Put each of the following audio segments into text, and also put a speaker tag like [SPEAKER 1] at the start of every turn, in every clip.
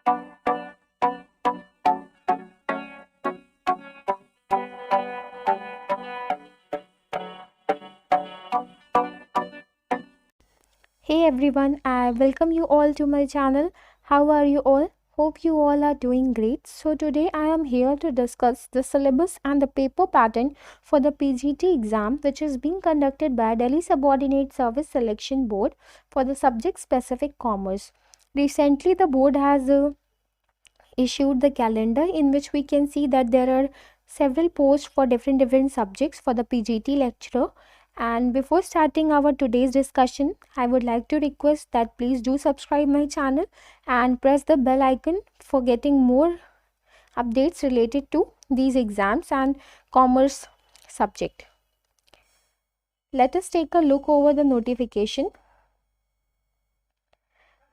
[SPEAKER 1] Hey everyone, I welcome you all to my channel. How are you all? Hope you all are doing great. So today I am here to discuss the syllabus and the paper pattern for the PGT exam which is being conducted by Delhi Subordinate Service Selection Board for the subject specific commerce. Recently the board has issued the calendar in which we can see that there are several posts for different subjects for the PGT lecturer. And before starting our today's discussion, I would like to request that please do subscribe my channel and press the bell icon for getting more updates related to these exams and commerce subject. Let us take a look over the notification.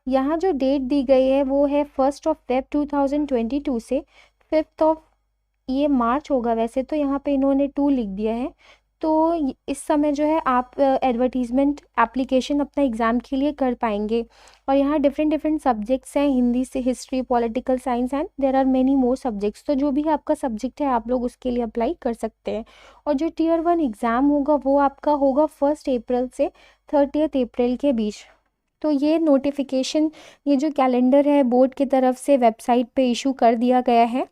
[SPEAKER 1] यहाँ जो date दी गई है वो है 1 Feb 2022 से 5 ये मार्च होगा। वैसे तो यहाँ पे इन्होंने 2 लिख दिया है। तो इस समय जो है आप एडवर्टीज़मेंट एप्लीकेशन अपना एग्ज़ाम के लिए कर पाएंगे। और यहाँ डिफरेंट सब्जेक्ट्स हैं, हिंदी से history, political science and there are many more subjects. तो जो भी आपका सब्जेक्ट है आप लोग उसके लिए अप्लाई कर सकते हैं। और जो Tier 1 एग्ज़ाम होगा वो आपका होगा 1 अप्रैल से 30 अप्रैल के बीच। तो ये नोटिफिकेशन, ये जो कैलेंडर है बोर्ड की तरफ से वेबसाइट पे इशू कर दिया गया है।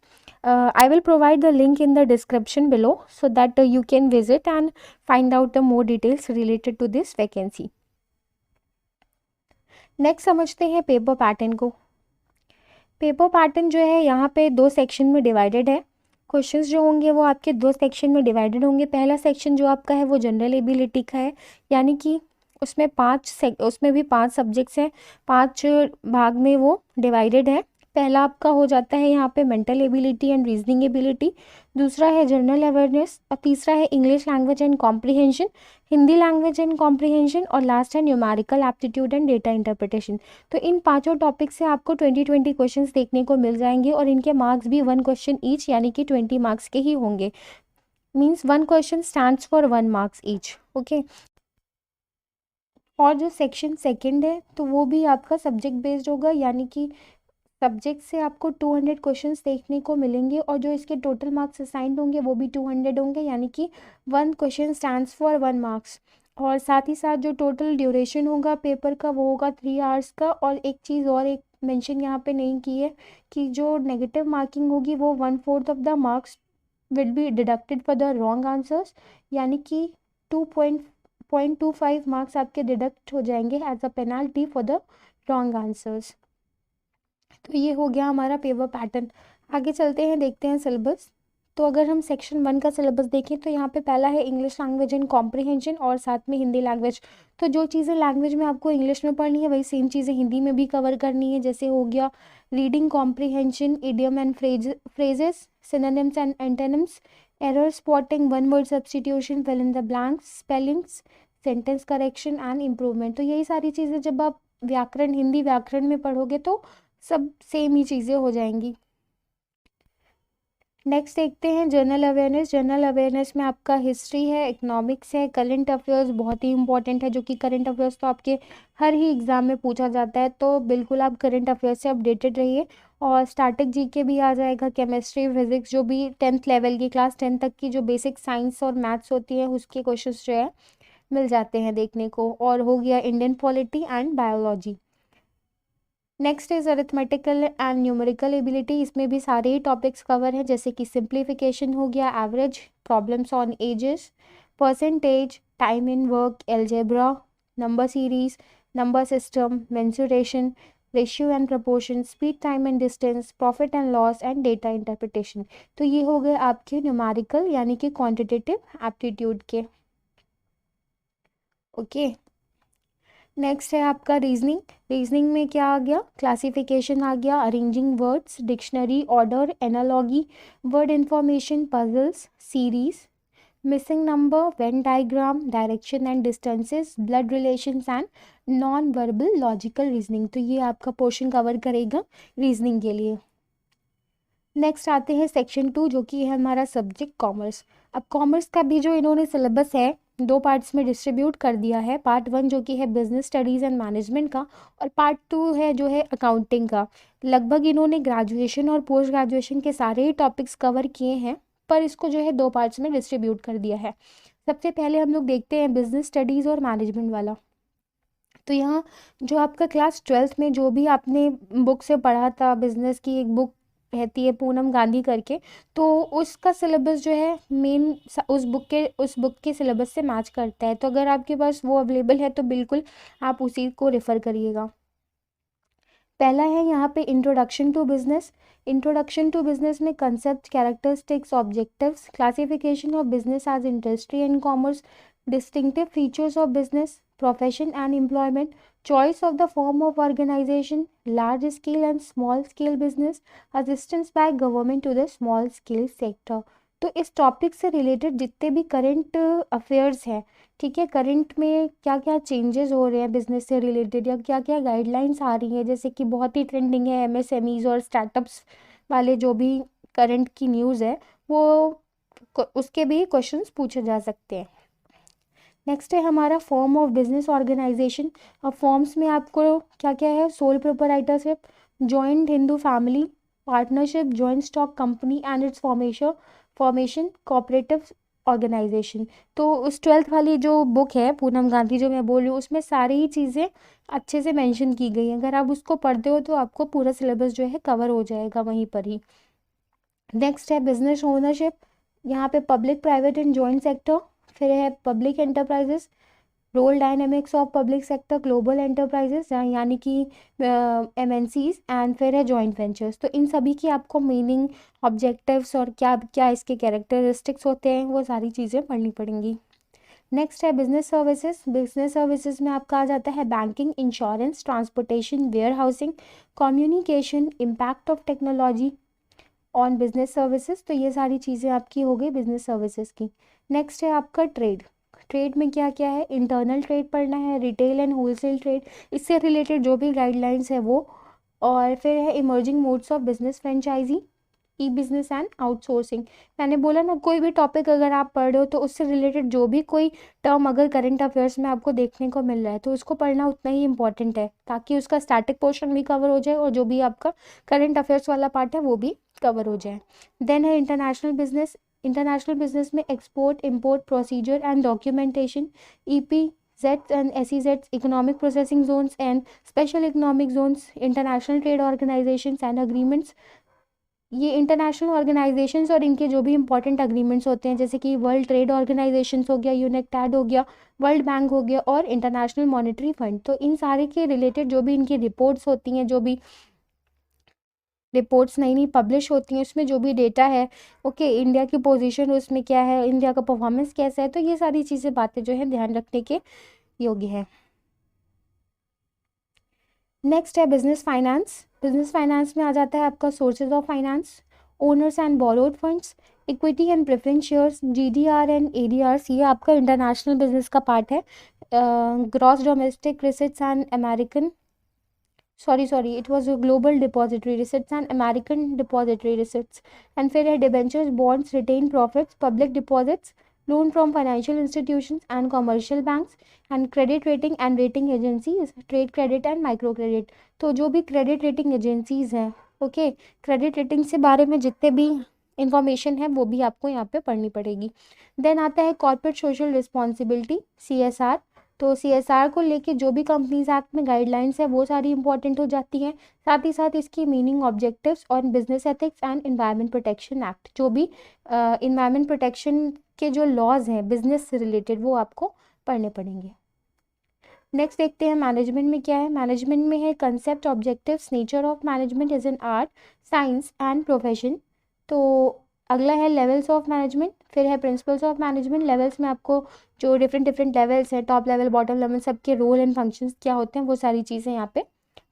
[SPEAKER 1] I will provide the link in the description below so that you can visit and find out the more details related to this vacancy. Next समझते हैं पेपर पैटर्न को। पेपर पैटर्न जो है यहाँ पे 2 सेक्शन में डिवाइडेड है। Questions जो होंगे वो आपके 2 सेक्शन में डिवाइडेड होंगे। पहला सेक्शन जो आपका है वो जनरल एबिलिटी का है, यानी कि उसमें भी 5 सब्जेक्ट्स हैं, 5 भाग में वो डिवाइडेड है। पहला आपका हो जाता है यहाँ पे mental ability and reasoning ability, दूसरा है जनरल अवेयरनेस और तीसरा है English language and comprehension, Hindi language and comprehension और लास्ट है numerical aptitude and data interpretation. तो इन 5 टॉपिक से आपको 20 क्वेश्चंस देखने को मिल जाएंगे और इनके मार्क्स भी 1 क्वेश्चन ईच यानी कि 20 मार्क्स के ही होंगे। Means 1 question stands for 1 marks each. Okay. और जो सेक्शन सेकंड है तो वो भी आपका सब्जेक्ट बेस्ड होगा, यानी कि सब्जेक्ट से आपको 200 क्वेश्चंस देखने को मिलेंगे और जो इसके टोटल मार्क्स असाइंड होंगे वो भी 200 होंगे, यानी कि 1 क्वेश्चन स्टैंड्स फॉर 1 मार्क्स। और साथ ही साथ जो टोटल ड्यूरेशन होगा पेपर का वो होगा 3 आवर्स का। और एक चीज़ और एक मेंशन यहाँ पे नहीं की है कि जो नेगेटिव मार्किंग होगी वो 1/4 of the marks will be deducted for the wrong answers, यानी कि 2.25 मार्क्स आपके डिडक्ट हो जाएंगे as a penalty for the wrong answers. तो ये हो गया हमारा पेपर पैटर्न। आगे चलते हैं, देखते हैं सिलेबस। तो अगर हम सेक्शन 1 का सिलेबस देखें तो यहाँ पे पहला है इंग्लिश लैंग्वेज एंड कॉम्प्रिहेंशन और साथ में हिंदी लैंग्वेज। तो जो चीज़ें लैंग्वेज में आपको इंग्लिश में पढ़नी है वही सेम चीज़ें हिंदी में भी कवर करनी है। जैसे हो गया reading comprehension, idiom and phrases, synonyms and antonyms, error spotting, one word substitution, fill in the blanks, spellings, sentence correction and improvement. तो यही सारी चीज़ें जब आप व्याकरण, हिंदी व्याकरण में पढ़ोगे तो सब सेम ही चीज़ें हो जाएंगी। नेक्स्ट देखते हैं जनरल अवेयरनेस। जनरल अवेयरनेस में आपका हिस्ट्री है, इकोनॉमिक्स है, करंट अफेयर्स बहुत ही इंपॉर्टेंट है, जो कि करंट अफेयर्स तो आपके हर ही एग्ज़ाम में पूछा जाता है। तो बिल्कुल आप करंट अफेयर्स से अपडेटेड रहिए। और स्टैटिक जीके भी आ जाएगा, केमिस्ट्री, फिजिक्स, जो भी 10th लेवल की, क्लास 10 तक की जो बेसिक साइंस और मैथ्स होती है उसके क्वेश्चन जो है मिल जाते हैं देखने को। और हो गया Indian polity and biology. Next is arithmetical and numerical ability. इसमें भी सारे ही टॉपिक्स कवर हैं, जैसे कि सिंप्लीफिकेशन हो गया, average, problems on edges, percentage, time in work, algebra, number series, number system, mensuration, ratio and proportion, speed, time and distance, profit and loss and data interpretation. तो ये हो गए आपके न्यूमेरिकल यानी कि क्वांटिटेटिव एप्टीट्यूड के। ओके। नेक्स्ट है आपका रीजनिंग। रीजनिंग में क्या आ गया, क्लासिफिकेशन आ गया, arranging words, dictionary, order, analogy, word information, puzzles, series, missing number, Venn diagram, direction and distances, blood relations and non verbal logical reasoning. तो ये आपका पोर्शन कवर करेगा रीजनिंग के लिए। नेक्स्ट आते हैं सेक्शन 2, जो कि है हमारा सब्जेक्ट कॉमर्स। अब कॉमर्स का भी जो इन्होंने सिलेबस है दो पार्ट्स में डिस्ट्रीब्यूट कर दिया है। पार्ट 1 जो कि है बिजनेस स्टडीज़ एंड मैनेजमेंट का, और पार्ट 2 है जो है अकाउंटिंग का। लगभग इन्होंने ग्रेजुएशन और पोस्ट ग्रेजुएशन के सारे ही टॉपिक्स कवर किए हैं, पर इसको जो है दो पार्ट्स में डिस्ट्रीब्यूट कर दिया है। सबसे पहले हम लोग देखते हैं बिजनेस स्टडीज़ और मैनेजमेंट वाला। तो यहाँ जो आपका क्लास 12th में जो भी आपने बुक से पढ़ा था, बिजनेस की एक बुक रहती है पूनम गांधी करके, तो उसका सिलेबस जो है मेन उस बुक के सिलेबस से मैच करता है। तो अगर आपके पास वो अवेलेबल है तो बिल्कुल आप उसी को रेफ़र करिएगा। पहला है यहाँ पे introduction to business. Introduction to business में concept, characteristics, objectives, classification of business as industry and commerce, distinctive features of business, profession and employment, choice of the form of organization, large scale and small scale business, assistance by government to the small scale sector। तो इस topic से related जितने भी current affairs हैं, ठीक है, current में क्या क्या चेंजेस हो रहे हैं बिजनेस से रिलेटेड, या क्या क्या गाइडलाइंस आ रही हैं, जैसे कि बहुत ही ट्रेंडिंग है एमएसएमईज और स्टार्टअप्स वाले जो भी करंट की न्यूज़ है, वो उसके भी क्वेश्चंस पूछे जा सकते हैं। नेक्स्ट है हमारा फॉर्म ऑफ बिजनेस ऑर्गेनाइजेशन। अब फॉर्म्स में आपको क्या क्या है, sole proprietorship, joint Hindu family, partnership, joint stock company and its formation, cooperative organisation. तो उस 12th वाली जो बुक है पूनम गांधी जो मैं बोल रही हूँ, उसमें सारी ही चीज़ें अच्छे से मेंशन की गई हैं। अगर आप उसको पढ़ते हो तो आपको पूरा सिलेबस जो है कवर हो जाएगा वहीं पर ही। नेक्स्ट है बिजनेस ओनरशिप, यहाँ पे public, private and joint sector. फिर है public enterprises, role dynamics of public sector, global enterprises यानी कि एमएनसीज, एंड फिर है जॉइंट वेंचर्स। तो इन सभी की आपको मीनिंग, ऑब्जेक्टिव्स और क्या क्या इसके कैरेक्टरिस्टिक्स होते हैं, वो सारी चीज़ें पढ़नी पड़ेंगी। नेक्स्ट है बिजनेस सर्विसेज। बिजनेस सर्विसेज में आपका आ जाता है banking, insurance, transportation, warehousing, communication, impact of technology on business services. तो ये सारी चीज़ें आपकी हो गई बिजनेस सर्विसेज की। नेक्स्ट है आपका ट्रेड। ट्रेड में क्या क्या है, इंटरनल ट्रेड पढ़ना है, रिटेल एंड होलसेल ट्रेड, इससे रिलेटेड जो भी गाइडलाइंस है वो। और फिर है emerging modes of business, franchisee, e business and outsourcing. मैंने बोला ना, कोई भी टॉपिक अगर आप पढ़ रहे हो तो उससे रिलेटेड जो भी कोई टर्म अगर करंट अफेयर्स में आपको देखने को मिल रहा है तो उसको पढ़ना उतना ही इंपॉर्टेंट है, ताकि उसका स्टैटिक पोर्शन भी कवर हो जाए और जो भी आपका करंट अफेयर्स वाला पार्ट है वो भी कवर हो जाए। देन है इंटरनेशनल बिजनेस। इंटरनेशनल बिजनेस में export, import, procedure and documentation, EPZ and SEZ, economic processing zones and special economic zones, international trade organisations and agreements. ये इंटरनेशनल ऑर्गेनाइजेशंस और इनके जो भी इंपॉर्टेंट अग्रीमेंट्स होते हैं, जैसे कि वर्ल्ड ट्रेड ऑर्गेनाइजेशंस हो गया, यूनेक्टेड हो गया, वर्ल्ड बैंक हो गया और इंटरनेशनल मॉनेटरी फंड। तो इन सारे के रिलेटेड जो भी इनकी रिपोर्ट्स होती हैं, जो भी रिपोर्ट्स नई नई पब्लिश होती हैं, उसमें जो भी डेटा है, ओके, इंडिया की पोजीशन उसमें क्या है, इंडिया का परफॉर्मेंस कैसा है, तो ये सारी चीज़ें बातें जो है ध्यान रखने के योग्य है। नेक्स्ट है बिजनेस फाइनेंस। बिजनेस फाइनेंस में आ जाता है आपका sources of finance, owners and borrowed funds, equity and preference shares, GDR and ADRs। ये आपका इंटरनेशनल बिजनेस का पार्ट है। Gross domestic receipts and American, sorry it was global depository receipts and American depository receipts. And फिर है debentures, bonds, retained profits, public deposits, loan from financial institutions and commercial banks, and credit rating and rating agencies, trade credit and micro credit. तो जो भी credit rating agencies हैं, okay, credit rating से बारे में जितने भी इंफॉर्मेशन है वो भी आपको यहाँ पे पढ़नी पड़ेगी। देन आता है कॉर्पोरेट सोशल रिस्पॉन्सिबिलिटी, CSR। तो CSR को लेके जो भी कंपनीज एक्ट में गाइडलाइंस है वो सारी इंपॉर्टेंट हो जाती हैं। साथ ही साथ इसकी मीनिंग, ऑब्जेक्टिव्स और business ethics and environment protection act, जो भी एनवायरनमेंट प्रोटेक्शन के जो लॉज हैं बिजनेस से रिलेटेड वो आपको पढ़ने पड़ेंगे। नेक्स्ट देखते हैं मैनेजमेंट में क्या है। मैनेजमेंट में है concept, objectives, nature of management is an art, science and profession. तो अगला है लेवल्स ऑफ मैनेजमेंट, फिर है प्रिंसिपल्स ऑफ मैनेजमेंट। लेवल्स में आपको जो डिफरेंट लेवल्स हैं, टॉप लेवल, बॉटम लेवल, सबके रोल एंड फंक्शंस क्या होते हैं वो सारी चीज़ें यहाँ पे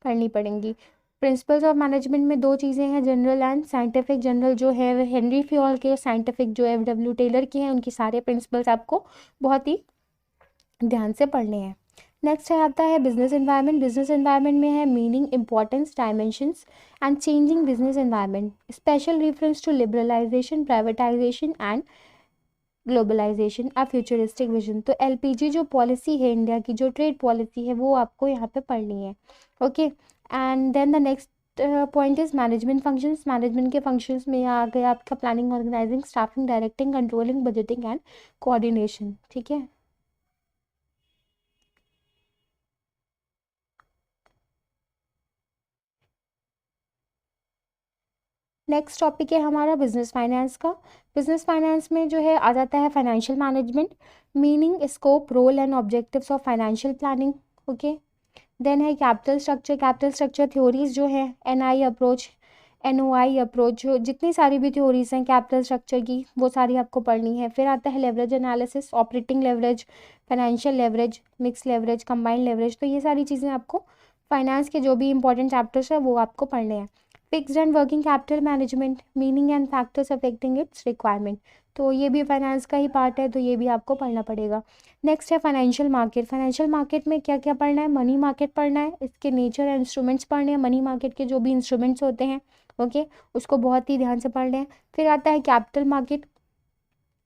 [SPEAKER 1] पढ़नी पड़ेंगी। प्रिंसिपल्स ऑफ मैनेजमेंट में दो चीज़ें हैं, जनरल एंड साइंटिफिक। जनरल जो है हेनरी फ्योल के, साइंटिफिक जो FW टेलर के हैं, उनकी सारे प्रिंसिपल्स आपको बहुत ही ध्यान से पढ़ने हैं। नेक्स्ट है आता है बिजनेस एनवायरनमेंट। बिजनेस एनवायरनमेंट में है meaning, importance, dimensions and changing business environment, special reference to liberalisation, privatisation and globalisation, a futuristic vision. तो एलपीजी जो पॉलिसी है इंडिया की, जो ट्रेड पॉलिसी है, वो आपको यहाँ पे पढ़नी है। Okay, and then the next point is management functions. Management के फंक्शंस में यहाँ आ गया आपका planning, organising, staffing, directing, controlling, budgeting and coordination. ठीक है। नेक्स्ट टॉपिक है हमारा बिजनेस फाइनेंस का। बिजनेस फाइनेंस में जो है आ जाता है financial management, meaning, scope, role and objectives of financial planning. Okay, then है capital structure. Capital structure theories जो है, एनआई अप्रोच, एनओआई अप्रोच, जो जितनी सारी भी थ्योरीज हैं कैपिटल स्ट्रक्चर की, वो सारी आपको पढ़नी है। फिर आता है leverage analysis, operating leverage, financial leverage, mix leverage, combined leverage. तो ये सारी चीज़ें आपको फाइनेंस के जो भी इंपॉर्टेंट चैप्टर्स है वो आपको पढ़ने हैं। Fixed and working capital management, meaning and factors affecting it's requirement. तो ये भी फाइनेंस का ही पार्ट है, तो ये भी आपको पढ़ना पड़ेगा। नेक्स्ट है फाइनेंशियल मार्केट। फाइनेंशियल मार्केट में क्या क्या पढ़ना है? मनी मार्केट पढ़ना है, इसके नेचर एंड इंस्ट्रूमेंट्स पढ़ने हैं, मनी मार्केट के जो भी इंस्ट्रूमेंट्स होते हैं, ओके, उसको बहुत ही ध्यान से पढ़ना है। फिर आता है कैपिटल मार्केट,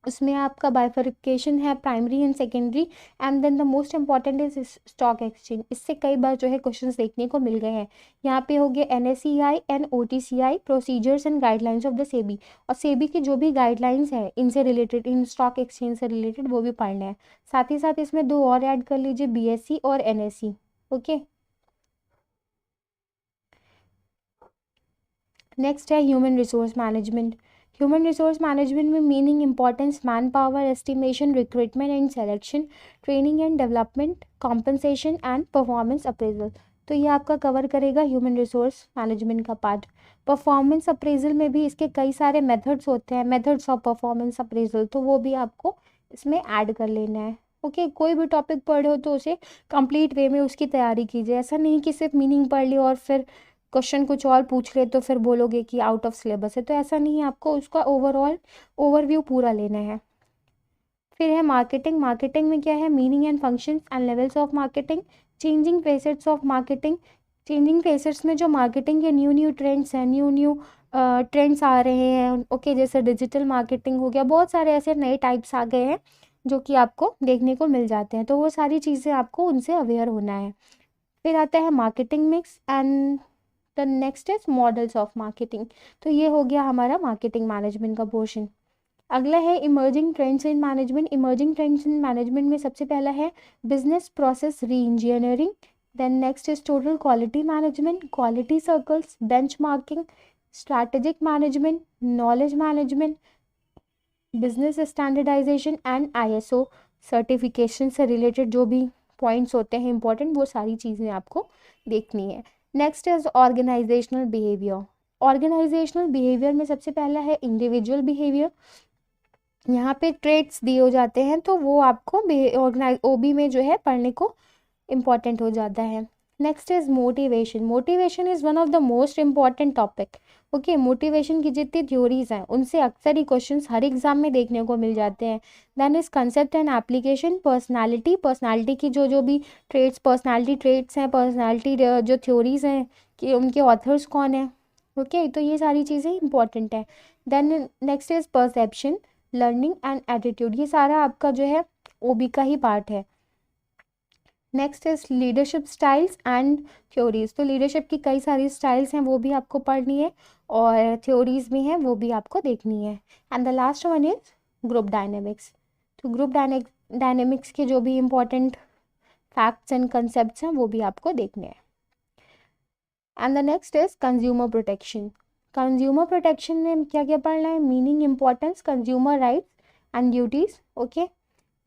[SPEAKER 1] उसमें आपका बाइफर्केशन है primary and secondary, and then the most important is stock exchange. इससे कई बार जो है क्वेश्चंस देखने को मिल गए हैं। यहाँ पे हो गए NSEI and OTCEI, procedures and guidelines of the SEBI, और सेबी की जो भी गाइडलाइंस है इनसे रिलेटेड, इन स्टॉक एक्सचेंज से रिलेटेड, वो भी पढ़ना है। साथ ही साथ इसमें दो और ऐड कर लीजिए, बीएससी और एनएससी। ओके, नेक्स्ट है human resource management. Human resource management में meaning, importance, man power, estimation, recruitment and selection, training and development, compensation and performance appraisal. तो ये आपका कवर करेगा ह्यूमन रिसोर्स मैनेजमेंट का पार्ट। परफॉर्मेंस अप्रेजल में भी इसके कई सारे मेथड्स होते हैं, मेथड्स ऑफ परफॉर्मेंस अप्रेजल, तो वो भी आपको इसमें ऐड कर लेना है। ओके, कोई भी टॉपिक पढ़े हो तो उसे कंप्लीट वे में उसकी तैयारी कीजिए। ऐसा नहीं कि सिर्फ मीनिंग पढ़ लिया और फिर क्वेश्चन कुछ और पूछ ले तो फिर बोलोगे कि आउट ऑफ सिलेबस है, तो ऐसा नहीं है, आपको उसका ओवरऑल ओवरव्यू पूरा लेना है। फिर है मार्केटिंग। मार्केटिंग में क्या है? Meaning and functions and levels of marketing, changing facets of marketing. Changing facets में जो मार्केटिंग के न्यू न्यू ट्रेंड्स हैं, न्यू न्यू ट्रेंड्स आ रहे हैं, ओके, जैसे डिजिटल मार्केटिंग हो गया, बहुत सारे ऐसे नए टाइप्स आ गए हैं जो कि आपको देखने को मिल जाते हैं, तो वो सारी चीज़ें आपको उनसे अवेयर होना है। फिर आता है marketing mix and the next is models of marketing. तो ये हो गया हमारा मार्केटिंग मैनेजमेंट का पोर्शन। अगला है emerging trends in management. Emerging trends in management में सबसे पहला है business process reengineering, then next is total quality management, quality circles, benchmarking, strategic management, knowledge management, business standardisation and ISO certification से related जो भी points होते हैं important, वो सारी चीज़ें आपको देखनी है। Next is organisational behaviour. Organisational behaviour में सबसे पहला है इंडिविजुअल बिहेवियर। यहाँ पे ट्रेड्स दिए हो जाते हैं, तो वो आपको ऑर्गेनाइज ओबी में जो है पढ़ने को इम्पॉर्टेंट हो जाता है। Next is motivation. Motivation is one of the most important topic. Okay, motivation की जितनी थ्योरीज हैं उनसे अक्सर ही क्वेश्चंस हर एग्जाम में देखने को मिल जाते हैं। Then is concept and application. Personality, personality की जो जो भी ट्रेड्स, पर्सनालिटी ट्रेड्स हैं, पर्सनालिटी जो थ्योरीज हैं कि उनके ऑथर्स कौन है, ओके, तो ये सारी चीज़ें इंपॉर्टेंट है। Then next is perception, learning and attitude. ये सारा आपका जो है ओबी का ही पार्ट है। Next is leadership styles and theories. तो लीडरशिप की कई सारी स्टाइल्स हैं, वो भी आपको पढ़नी है, और थ्योरीज भी हैं, वो भी आपको देखनी है। And the last one is group dynamics. तो ग्रुप डायनेमिक्स के जो भी इंपॉर्टेंट फैक्ट्स एंड कंसेप्ट्स हैं वो भी आपको देखने हैं। And the next is consumer protection. Consumer protection में क्या क्या पढ़ना है? Meaning, importance, consumer rights and duties. Okay,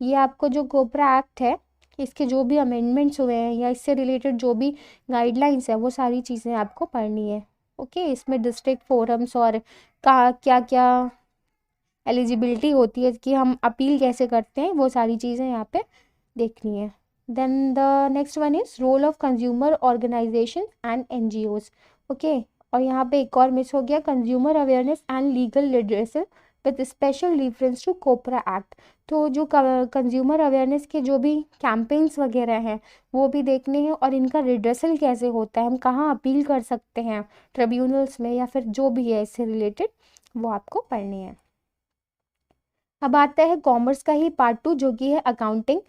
[SPEAKER 1] ये आपको जो कोपरा एक्ट है इसके जो भी अमेंडमेंट्स हुए हैं या इससे रिलेटेड जो भी गाइडलाइंस है वो सारी चीज़ें आपको पढ़नी है। ओके, इसमें डिस्ट्रिक्ट फोरम्स और का क्या क्या एलिजिबिलिटी होती है कि हम अपील कैसे करते हैं, वो सारी चीज़ें यहाँ पे देखनी है। Then the next one is role of consumer organisation and NGOs. Okay, और यहाँ पे एक और मिस हो गया, consumer awareness and legal literacy with special reference to COPRA act. तो जो कंज्यूमर अवेयरनेस के जो भी कैंपेन्स वगैरह हैं वो भी देखने हैं, और इनका रिड्रेसल कैसे होता है, हम कहाँ अपील कर सकते हैं, ट्रिब्यूनल्स में या फिर जो भी है इससे रिलेटेड, वो आपको पढ़नी है। अब आता है कॉमर्स का ही पार्ट 2 जो कि है अकाउंटिंग।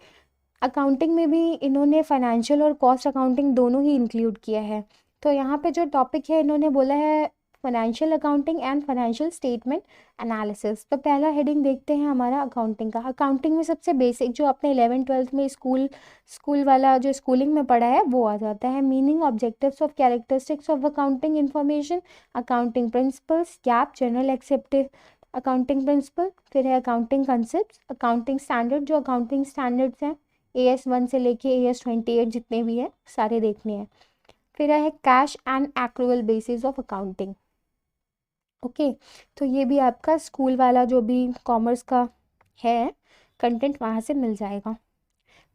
[SPEAKER 1] अकाउंटिंग में भी इन्होंने फाइनेंशियल और कॉस्ट अकाउंटिंग दोनों ही इंक्लूड किया है। तो यहाँ पे जो टॉपिक है इन्होंने बोला है financial accounting and financial statement analysis. तो पहला हेडिंग देखते हैं हमारा अकाउंटिंग का। अकाउंटिंग में सबसे बेसिक जो आपने 11th-12th में स्कूल वाला जो स्कूलिंग में पढ़ा है वो आ जाता है। Meaning, objectives of characteristics of accounting information, accounting principles, gap, general accepted accounting principle, फिर है अकाउंटिंग कंसेप्ट, अकाउंटिंग स्टैंडर्ड जो अकाउंटिंग स्टैंडर्ड्स हैं AS1 से लेके AS28 जितने भी हैं सारे देखने हैं। फिर है cash and accrual basis of accounting. Okay, तो ये भी आपका स्कूल वाला जो भी कॉमर्स का है कंटेंट वहाँ से मिल जाएगा।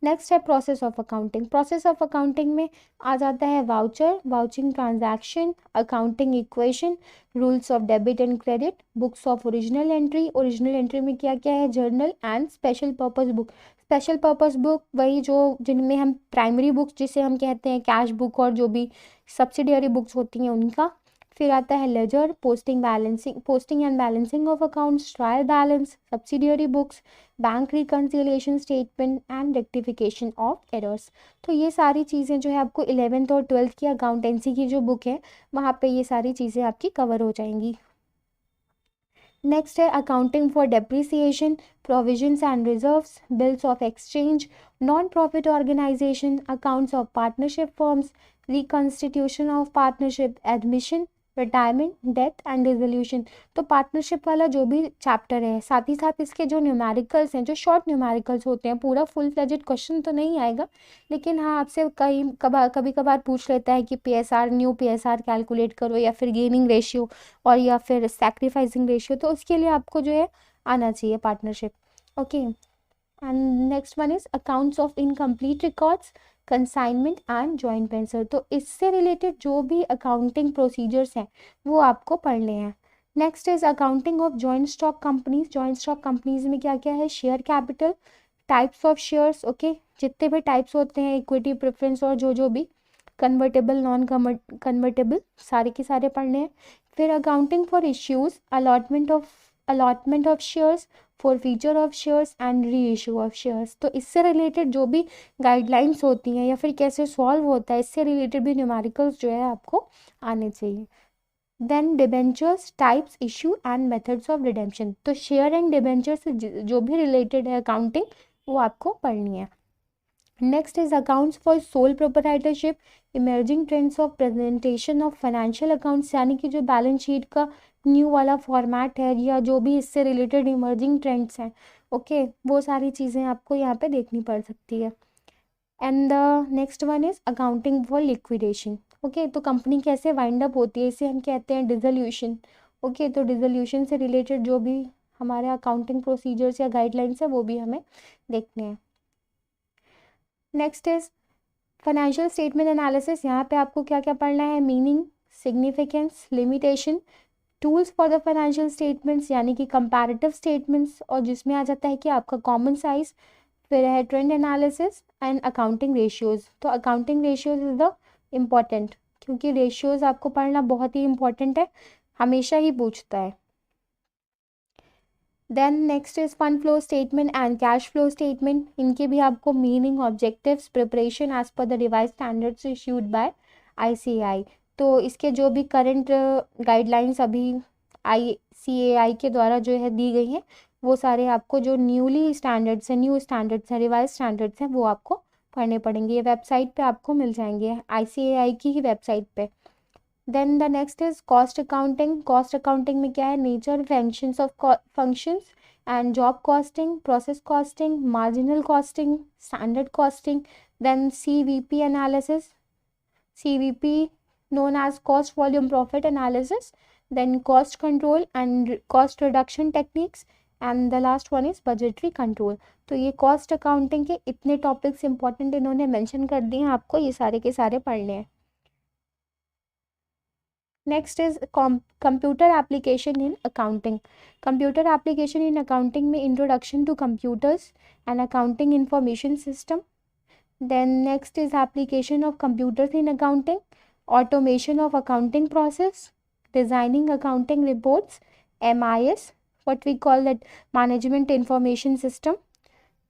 [SPEAKER 1] नेक्स्ट है process of accounting. Process of accounting में आ जाता है voucher, vouching transaction, accounting equation, rules of debit and credit, books of original entry. Original entry में क्या क्या है, journal and special purpose book. Special purpose book वही जो जिनमें हम प्राइमरी बुक्स जिसे हम कहते हैं कैश बुक और जो भी सब्सिडियरी बुक्स होती हैं उनका। फिर आता है ledger, posting and balancing of accounts, trial balance, subsidiary books, bank reconciliation statement and rectification of errors. तो ये सारी चीज़ें जो है आपको 11th और 12th की अकाउंटेंसी की जो बुक है वहाँ पे ये सारी चीज़ें आपकी कवर हो जाएंगी। नेक्स्ट है accounting for depreciation, provisions and reserves, bills of exchange, non profit organisation, accounts of partnership firms, reconstitution of partnership, admission, retirement, death and resolution. तो पार्टनरशिप वाला जो भी चैप्टर है साथ ही साथ इसके जो न्यूमेरिकल्स हैं जो शॉर्ट न्यूमेरिकल्स होते हैं, पूरा फुल फ्लेजेड क्वेश्चन तो नहीं आएगा लेकिन हाँ आपसे कभी कभार पूछ लेता है कि PSR, न्यू PSR कैलकुलेट करो या फिर गेनिंग रेशियो और या फिर सैक्रिफाइसिंग रेशियो, तो उसके लिए आपको जो है आना चाहिए partnership. Okay, and next one is accounts of incomplete records, consignment and joint venture. तो इससे रिलेटेड जो भी अकाउंटिंग प्रोसीजर्स हैं वो आपको पढ़ने हैं। Next is accounting of joint stock companies. Joint stock companies में क्या क्या है, share capital, types of shares, okay जितने भी टाइप्स होते हैं, इक्विटी, प्रेफरेंस और जो जो भी, कन्वर्टेबल, नॉन कन्वर्टेबल, सारे के सारे पढ़ने हैं। फिर accounting for issues, allotment of shares, forfeiture of shares and re issue of shares. तो इससे रिलेटेड जो भी गाइडलाइंस होती हैं या फिर कैसे सॉल्व होता है इससे रिलेटेड भी न्यूमेरिकल्स जो है आपको आने चाहिए। Then debentures, types, issue and methods of redemption. तो शेयर एंड डिबेंचर से जो भी रिलेटेड है अकाउंटिंग वो आपको पढ़नी है। Next is accounts for sole proprietorship, emerging trends of presentation of financial accounts, यानी कि जो बैलेंस शीट का न्यू वाला फॉर्मेट है या जो भी इससे रिलेटेड इमर्जिंग ट्रेंड्स हैं, ओके वो सारी चीज़ें आपको यहाँ पे देखनी पड़ सकती है। And the next one is accounting for liquidation. Okay, तो कंपनी कैसे वाइंड अप होती है इसे हम कहते हैं डिसोल्यूशन। ओके, तो डिसोल्यूशन से रिलेटेड जो भी हमारे अकाउंटिंग प्रोसीजर्स या गाइडलाइंस है वो भी हमें देखने हैं। Next is financial statement analysis. यहाँ पे आपको क्या क्या पढ़ना है, meaning, significance, limitation, tools for the financial statements यानी कि कंपैरेटिव स्टेटमेंट्स और जिसमें आ जाता है कि आपका कॉमन साइज, फिर है trend analysis and accounting ratios. तो accounting ratios is the important क्योंकि रेशियोज आपको पढ़ना बहुत ही इंपॉर्टेंट है, हमेशा ही पूछता है। Then next is fund flow statement and cash flow statement. इनके भी आपको meaning, objectives, preparation as per the revise standards issued by ICAI। तो इसके जो भी करंट गाइडलाइंस अभी ICAI के द्वारा जो है दी गई हैं वो सारे आपको जो न्यू स्टैंडर्ड्स हैं, रिवाइज स्टैंडर्ड्स हैं वो आपको पढ़ने पड़ेंगे। ये वेबसाइट पे आपको मिल जाएंगे, ICAI की ही वेबसाइट पे। Then the next is cost accounting. Cost accounting में क्या है, nature, functions and job costing, process costing, marginal costing, standard costing. Then CVP analysis, CVP known as cost volume profit analysis, then cost control and cost reduction techniques, and the last one is budgetary control। तो ये cost accounting के इतने topics important इन्होंने mention कर दिए हैं, आपको ये सारे के सारे पढ़ने हैं। Next is computer application in accounting. Computer application in accounting में introduction to computers and accounting information system. Then next is application of computers in accounting, automation of accounting process, designing accounting reports, MIS, what we call that management information system,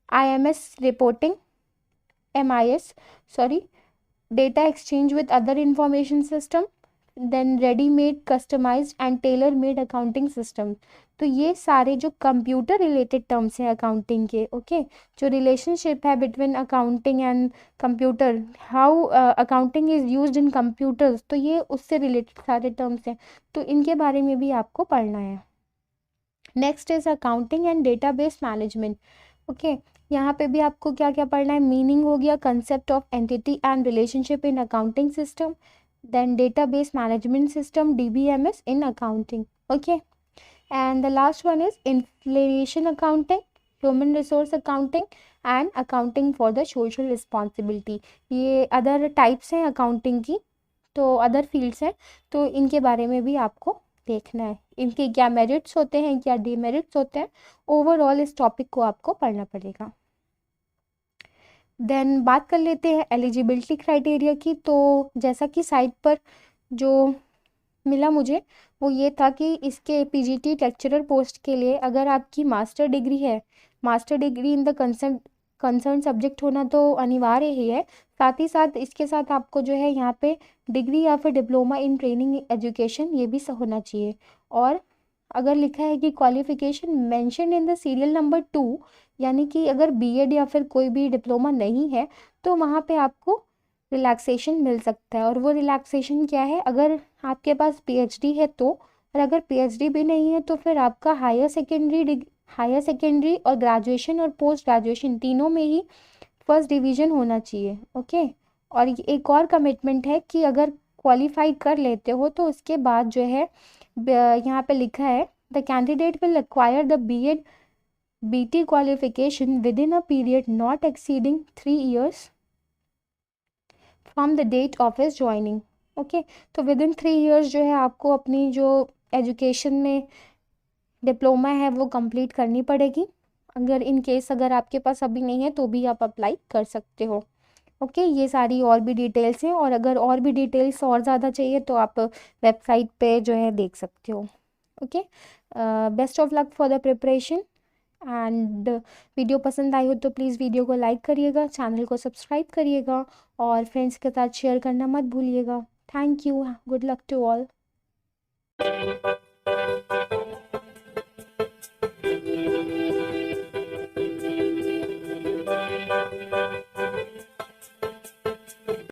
[SPEAKER 1] IMS reporting, MIS, sorry, data exchange with other information system, then readymade customised and tailor made accounting system. तो ये सारे जो computer related terms हैं accounting के, okay, जो relationship है between accounting and computer, how accounting is used in computers, तो ये उससे रिलेटेड सारे टर्म्स हैं, तो इनके बारे में भी आपको पढ़ना है। Next is accounting and database management, okay, यहाँ पे भी आपको क्या क्या पढ़ना है, मीनिंग हो गया, concept of entity and relationship in accounting system, then database management system, DBMS in accounting, okay, and the last one is inflation accounting, human resource accounting and accounting for the social responsibility। ये other types हैं accounting की, तो other fields हैं, तो इनके बारे में भी आपको देखना है, इनके क्या मेरिट्स होते हैं, क्या डीमेरिट्स होते हैं, ओवरऑल इस टॉपिक को आपको पढ़ना पड़ेगा। देन बात कर लेते हैं एलिजिबिलिटी क्राइटेरिया की। तो जैसा कि साइट पर जो मिला मुझे वो ये था कि इसके पीजीटी लेक्चरर पोस्ट के लिए अगर आपकी मास्टर डिग्री है, master degree in the concern subject होना तो अनिवार्य ही है, साथ ही साथ इसके साथ आपको जो है यहाँ पे डिग्री या फिर डिप्लोमा इन ट्रेनिंग एजुकेशन ये भी होना चाहिए। और अगर लिखा है कि qualification mention in the serial number 2, यानी कि अगर बीएड या फिर कोई भी डिप्लोमा नहीं है तो वहाँ पे आपको रिलैक्सेशन मिल सकता है। और वो रिलैक्सेशन क्या है, अगर आपके पास पीएचडी है तो, और अगर पीएचडी भी नहीं है तो फिर आपका हायर सेकेंडरी और ग्रेजुएशन और पोस्ट ग्रेजुएशन तीनों में ही फर्स्ट डिवीज़न होना चाहिए, ओके। और एक और कमिटमेंट है कि अगर क्वालिफाई कर लेते हो तो उसके बाद जो है यहाँ पे लिखा है the candidate will acquire the BEd BT qualification within a period not exceeding 3 years from the date of his joining, okay। तो within 3 years जो है आपको अपनी जो एजुकेशन में डिप्लोमा है वो कंप्लीट करनी पड़ेगी। अगर इन केस अगर आपके पास अभी नहीं है तो भी आप अप्लाई कर सकते हो, ओके। ये सारी और भी डिटेल्स हैं, और अगर और भी डिटेल्स और ज़्यादा चाहिए तो आप वेबसाइट पे जो है देख सकते हो, okay. Best of luck for the preparation. And video पसंद आई हो तो प्लीज़ वीडियो को लाइक करिएगा, चैनल को सब्सक्राइब करिएगा और फ्रेंड्स के साथ शेयर करना मत भूलिएगा। Thank you, good luck to all.